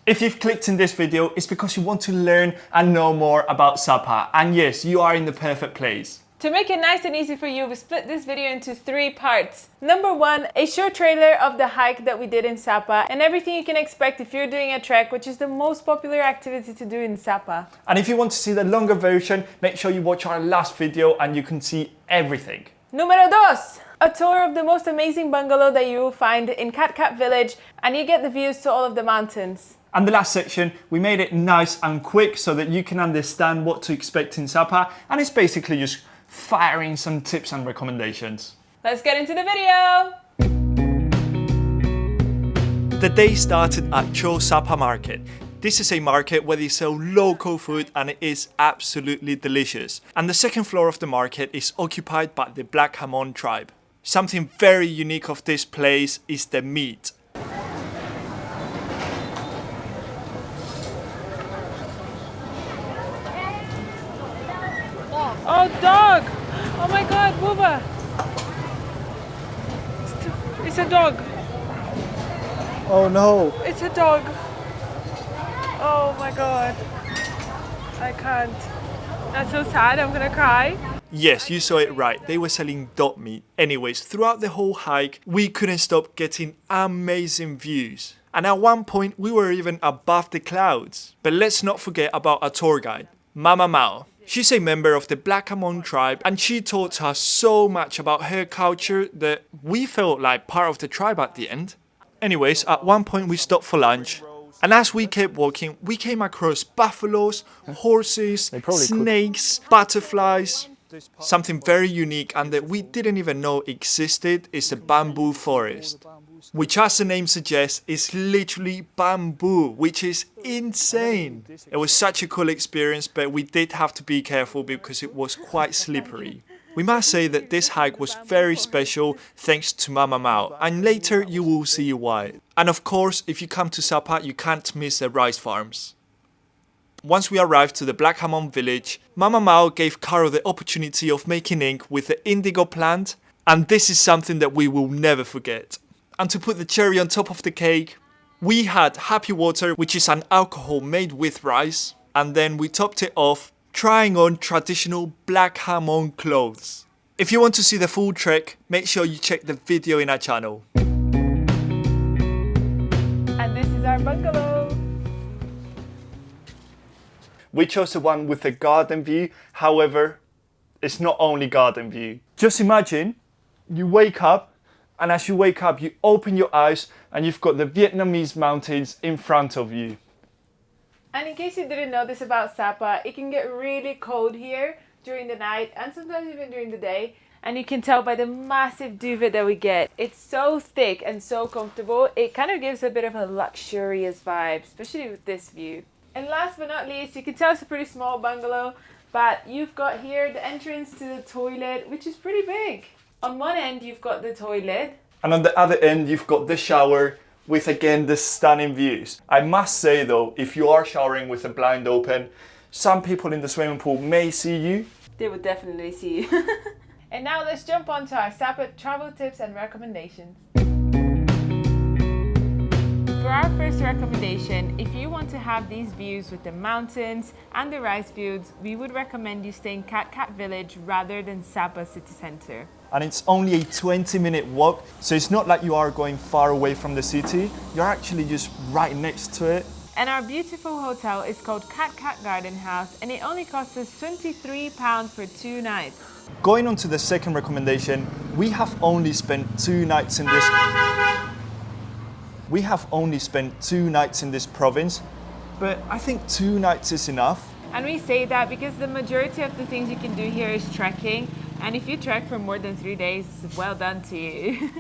If you've clicked in this video, it's because you want to learn and know more about Sapa. And yes, you are in the perfect place. To make it nice and easy for you, we split this video into 3 parts. Number 1, a short trailer of the hike that we did in Sapa and everything you can expect if you're doing a trek, which is the most popular activity to do in Sapa. And if you want to see the longer version, make sure you watch our last video and you can see everything. Numero 2, a tour of the most amazing bungalow that you will find in Cat Village, and you get the views to all of the mountains. And the last section, we made it nice and quick so that you can understand what to expect in Sapa, and it's basically just firing some tips and recommendations. Let's get into the video! The day started at Cho Sapa Market. This is a market where they sell local food and it is absolutely delicious. And the second floor of the market is occupied by the Black Hamon tribe. Something very unique of this place is the meat. Oh, dog! Oh my god, Booba! It's a dog. Oh no! It's a dog. Oh my god. I can't. That's so sad, I'm gonna cry. Yes, you saw it right. They were selling dog meat. Anyways, throughout the whole hike, we couldn't stop getting amazing views. And at one point, we were even above the clouds. But let's not forget about our tour guide, Mama Mao. She's a member of the Black Hamon tribe and she taught us so much about her culture that we felt like part of the tribe at the end. Anyways, at one point we stopped for lunch and as we kept walking, we came across buffaloes, horses, snakes, butterflies. Something very unique and that we didn't even know existed is the bamboo forest, which as the name suggests is literally bamboo, which is insane. It was such a cool experience, but we did have to be careful because it was quite slippery. We must say that this hike was very special thanks to Mama Mao, and later you will see why. And of course, if you come to Sapa, you can't miss the rice farms. Once we arrived to the Black Hamon village, Mama Mao gave Caro the opportunity of making ink with the indigo plant, and this is something that we will never forget. And to put the cherry on top of the cake, we had happy water, which is an alcohol made with rice, and then we topped it off trying on traditional Black Hamon clothes. If you want to see the full trek, make sure you check the video in our channel. And this is our bungalow. We chose the one with the garden view, however, it's not only garden view. Just imagine you wake up, and as you wake up, you open your eyes and you've got the Vietnamese mountains in front of you. And in case you didn't know this about Sapa, it can get really cold here during the night and sometimes even during the day. And you can tell by the massive duvet that we get. It's so thick and so comfortable. It kind of gives a bit of a luxurious vibe, especially with this view. And last but not least, you can tell it's a pretty small bungalow, but you've got here the entrance to the toilet, which is pretty big. On one end, you've got the toilet. And on the other end, you've got the shower with, again, the stunning views. I must say though, if you are showering with the blind open, some people in the swimming pool may see you. They would definitely see you. And now let's jump on to our Sapa travel tips and recommendations. For our first recommendation, if you want to have these views with the mountains and the rice fields, we would recommend you stay in Cat Village rather than Sapa city center. And it's only a 20-minute walk, so it's not like you are going far away from the city. You're actually just right next to it. And our beautiful hotel is called Cat Garden House, and it only costs us £23 for 2 nights. Going on to the second recommendation, we have only spent 2 nights in this. We have only spent 2 nights in this province, but I think 2 nights is enough. And we say that because the majority of the things you can do here is trekking, and if you trek for more than 3 days, well done to you.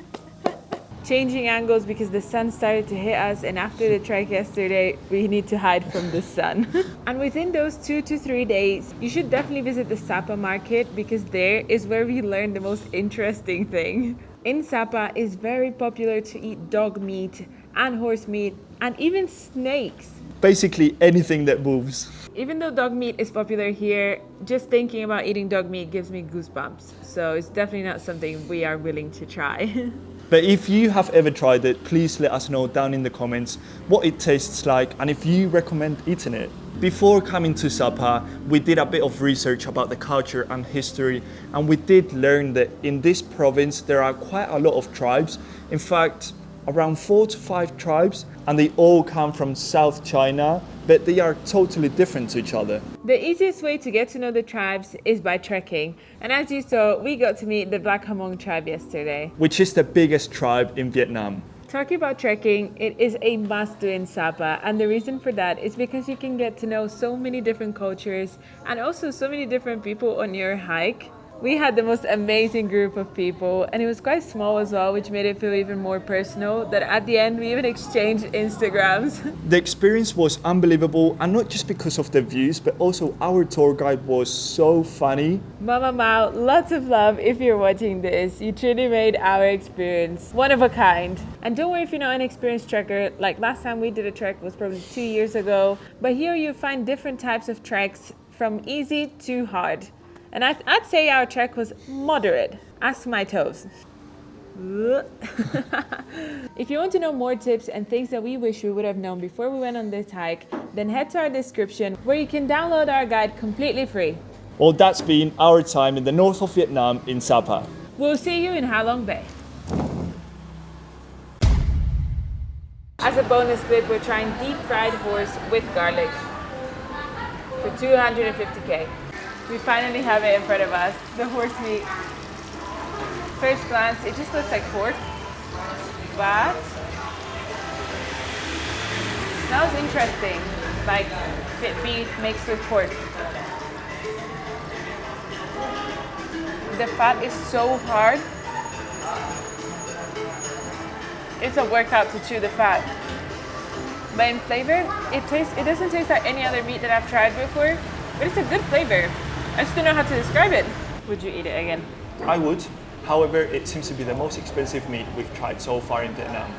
Changing angles because the sun started to hit us, and after the trek yesterday, we need to hide from the sun. And within those 2 to 3 days, you should definitely visit the Sapa market because there is where we learned the most interesting thing. In Sapa, it's very popular to eat dog meat and horse meat and even snakes. Basically anything that moves. Even though dog meat is popular here, just thinking about eating dog meat gives me goosebumps. So it's definitely not something we are willing to try. But if you have ever tried it, please let us know down in the comments what it tastes like and if you recommend eating it. Before coming to Sapa, we did a bit of research about the culture and history, and we did learn that in this province there are quite a lot of tribes. In fact, around 4 to 5 tribes, and they all come from South China, but they are totally different to each other. The easiest way to get to know the tribes is by trekking. And as you saw, we got to meet the Black Hmong tribe yesterday. Which is the biggest tribe in Vietnam. Talking about trekking, it is a must do in Sapa, and the reason for that is because you can get to know so many different cultures and also so many different people on your hike. We had the most amazing group of people, and it was quite small as well, which made it feel even more personal, that at the end we even exchanged Instagrams. The experience was unbelievable, and not just because of the views, but also our tour guide was so funny. Mama Mao, lots of love if you're watching this. You truly made our experience one of a kind. And don't worry if you're not an experienced trekker, like last time we did a trek was probably 2 years ago, but here you find different types of treks from easy to hard. And I'd say our trek was moderate. Ask my toes. If you want to know more tips and things that we wish we would have known before we went on this hike, then head to our description where you can download our guide completely free. Well, that's been our time in the north of Vietnam in Sapa. We'll see you in Ha Long Bay. As a bonus clip, we're trying deep fried horse with garlic for 250k. We finally have it in front of us, the horse meat. First glance, it just looks like pork, but smells interesting, like beef mixed with pork. The fat is so hard. It's a workout to chew the fat. But in flavor, it doesn't taste like any other meat that I've tried before, but it's a good flavor. I just don't know how to describe it. Would you eat it again? I would. However, it seems to be the most expensive meat we've tried so far in Vietnam.